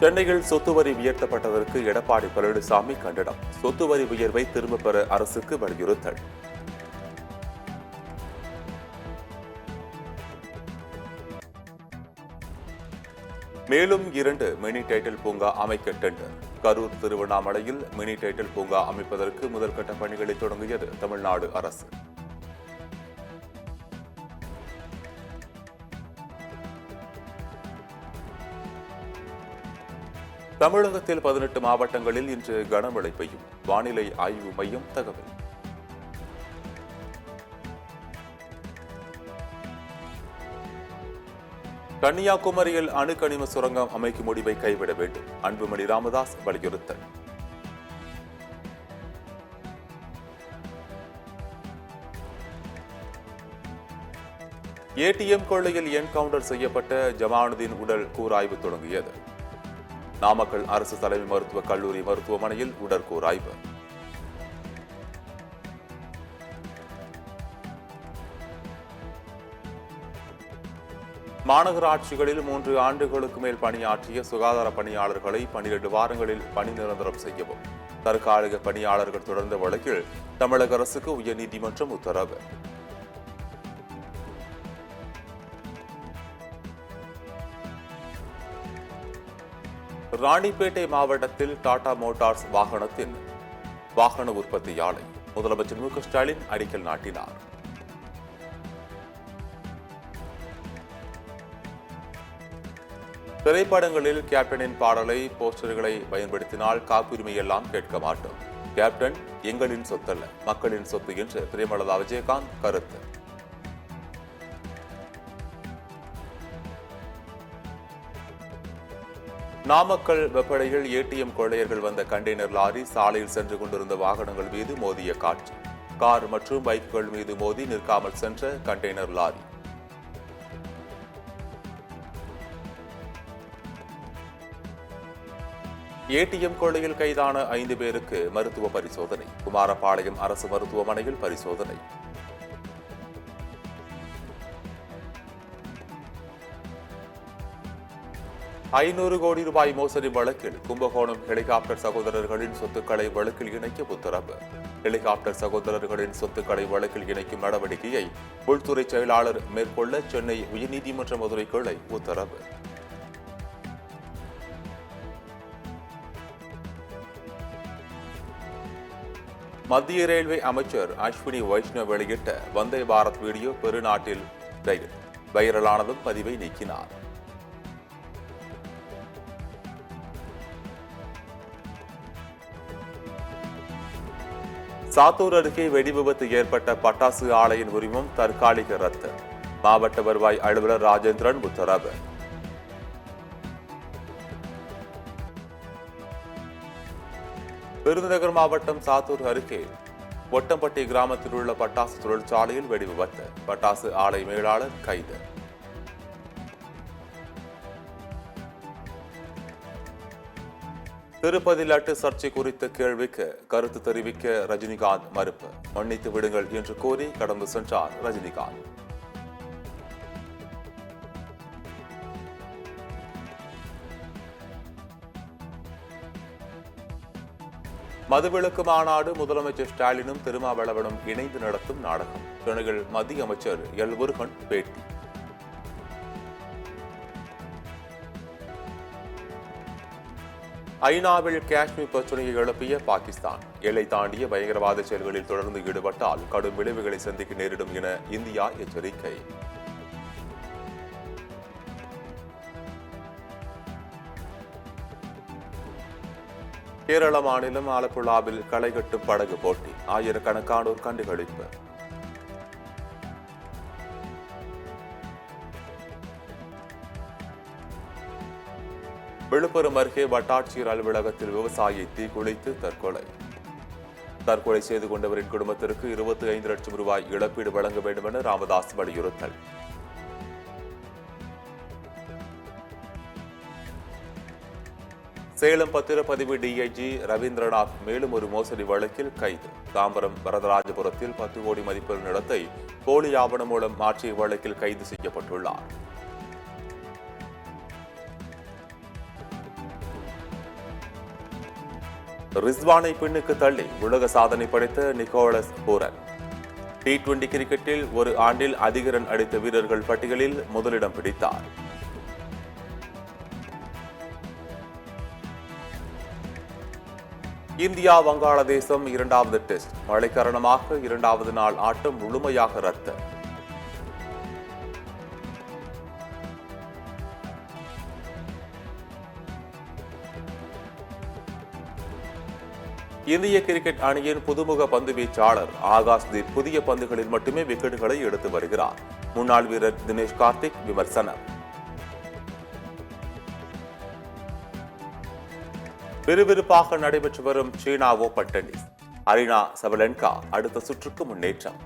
சென்னையில் சொத்து வரி உயர்த்தப்பட்டதற்கு எடப்பாடி பழனிசாமி கண்டனம். சொத்து வரி உயர்வை திரும்பப் பெற அரசுக்கு வலியுறுத்தல். மேலும் 2 மினி டைட்டில் பூங்கா அமைக்க டெண்டர். கரூர் திருவண்ணாமலையில் மினி டைட்டில் பூங்கா அமைப்பதற்கு முதற்கட்ட பணிகளை தொடங்கியது தமிழ்நாடு அரசு. தமிழகத்தில் 18 மாவட்டங்களில் இன்று கனமழை பெய்யும். வானிலை ஆய்வு மையம் தகவல். கன்னியாகுமரியில் அணுக்கனிம சுரங்கம் அமைக்கும் முடிவை கைவிட வேண்டும். அன்புமணி ராமதாஸ் வலியுறுத்தல். ஏடிஎம் கொள்ளையில் என்கவுண்டர் செய்யப்பட்ட ஜமானுதீன் உடல் கூராய்வு தொடங்கியது. நாமக்கல் அரசு தலைமை மருத்துவக் கல்லூரி மருத்துவமனையில் உடற்கூராய்வு. மாநகராட்சிகளில் 3 ஆண்டுகளுக்கு மேல் பணியாற்றிய சுகாதார பணியாளர்களை 12 வாரங்களில் பணி நிரந்தரம் செய்யவும் தற்காலிக பணியாளர்கள் தொடர்ந்த வழக்கில் தமிழக அரசுக்கு உயர்நீதிமன்றம் உத்தரவு. ராணிப்பேட்டை மாவட்டத்தில் டாடா மோட்டார்ஸ் வாகன உற்பத்தி ஆலை முதலமைச்சர் மு க ஸ்டாலின் அடிக்கல் நாட்டினார். திரைப்படங்களில் கேப்டனின் பாடலை போஸ்டர்களை பயன்படுத்தினால் காப்புரிமை எல்லாம் கேட்க மாட்டோம். கேப்டன் எங்களின் சொத்தல்ல, மக்களின் சொத்து என்று பிரேமலதா விஜயகாந்த் கருத்து. நாமக்கல் வெப்படையில் ஏடிஎம் கொள்ளையர்கள் வந்த கண்டெய்னர் லாரி சாலையில் சென்று கொண்டிருந்த வாகனங்கள் மீது மோதிய காட்சி. கார் மற்றும் பைக்குகள் மீது மோதி நிற்காமல் சென்ற கண்டெய்னர் லாரி. ஏடிஎம் கொள்ளையில் கைதான 5 பேருக்கு மருத்துவ பரிசோதனை. குமாரபாளையம் அரசு மருத்துவமனையில் பரிசோதனை. ₹500 கோடி மோசடி வழக்கில் கும்பகோணம் ஹெலிகாப்டர் சகோதரர்களின் சொத்துக்களை வழக்கில் இணைக்க உத்தரவு. ஹெலிகாப்டர் சகோதரர்களின் சொத்துக்களை வழக்கில் இணைக்கும் நடவடிக்கையை உள்துறை செயலாளர் மேற்கொள்ள சென்னை உயர்நீதிமன்ற மதுரை கிளை உத்தரவு. மத்திய ரயில்வே அமைச்சர் அஸ்வினி வைஷ்ணவ் வெளியிட்ட வந்தே பாரத் வீடியோ பெருநாட்டில் வைரலானதும் பதிவை நீக்கினார். சாத்தூர் அருகே வெடி விபத்து ஏற்பட்ட பட்டாசு ஆலையின் உரிமம் தற்காலிக ரத்து. மாவட்ட வருவாய் அலுவலர் ராஜேந்திரன் உத்தரவு. விருதுநகர் மாவட்டம் சாத்தூர் அருகே ஒட்டம்பட்டி கிராமத்தில் உள்ள பட்டாசு தொழிற்சாலையில் வெடி விபத்து. பட்டாசு ஆலை மேலாளர் கைது. திருப்பதி லட்டு சர்ச்சை குறித்த கேள்விக்கு கருத்து தெரிவிக்க ரஜினிகாந்த் மறுப்பு. மன்னித்து விடுங்கள் என்று கோரி கடந்து சென்றார் ரஜினிகாந்த். மதுவிலக்கு மாநாடு முதலமைச்சர் ஸ்டாலினும் திருமாவளவனும் இணைந்து நடத்தும் நாடகம். சென்னையில் மத்திய அமைச்சர் எல் முருகன் பேட்டி. ஐநாவில் காஷ்மீர் பிரச்சனையை எழுப்பிய பாகிஸ்தான் எல்லை தாண்டிய பயங்கரவாத செயல்களில் தொடர்ந்து ஈடுபட்டால் கடும் விளைவுகளை சந்திக்க நேரிடும் என இந்தியா எச்சரிக்கை. கேரள மாநிலம் ஆலப்புழாவில் களைகட்டும் படகு போட்டி. ஆயிரக்கணக்கானோர் கண்டுகளிப்பு. விழுப்புரம் அருகே வட்டாட்சியர் அலுவலகத்தில் விவசாயி தீக்குளித்து தற்கொலை செய்து கொண்டவரின் குடும்பத்திற்கு 25 லட்சம் ரூபாய் இழப்பீடு வழங்க வேண்டும் என ராமதாஸ் வலியுறுத்தல். சேலம் பத்திரப்பதிவு டிஐஜி ரவீந்திரநாத் மேலும் ஒரு மோசடி வழக்கில் கைது. தாம்பரம் வரதராஜபுரத்தில் 10 கோடி மதிப்பில் நிலத்தை போலி ஆவணம் மூலம் மாற்றிய வழக்கில் கைது செய்யப்பட்டுள்ளார். ரிஸ்வானை பின்னுக்கு தள்ளி உலக சாதனை படைத்த நிக்கோலஸ் பூரன். T20 கிரிக்கெட்டில் ஒரு ஆண்டில் அதிக ரன் அடித்த வீரர்கள் பட்டியலில் முதலிடம் பிடித்தார். இந்தியா வங்காளதேசம் இரண்டாவது டெஸ்ட் மழை காரணமாக இரண்டாவது நாள் ஆட்டம் முழுமையாக ரத்து. இந்திய கிரிக்கெட் அணியின் புதுமுக பந்து வீச்சாளர் ஆகாஷ்தீப் புதிய பந்துகளில் மட்டுமே விக்கெட்டுகளை எடுத்து வருகிறார். முன்னாள் வீரர் தினேஷ் கார்த்திக் விமர்சனம். விறுவிறுப்பாக நடைபெற்று வரும் சீனா ஓபன் டென்னிஸ். அரினா சபலென்கா அடுத்த சுற்றுக்கு முன்னேற்றம்.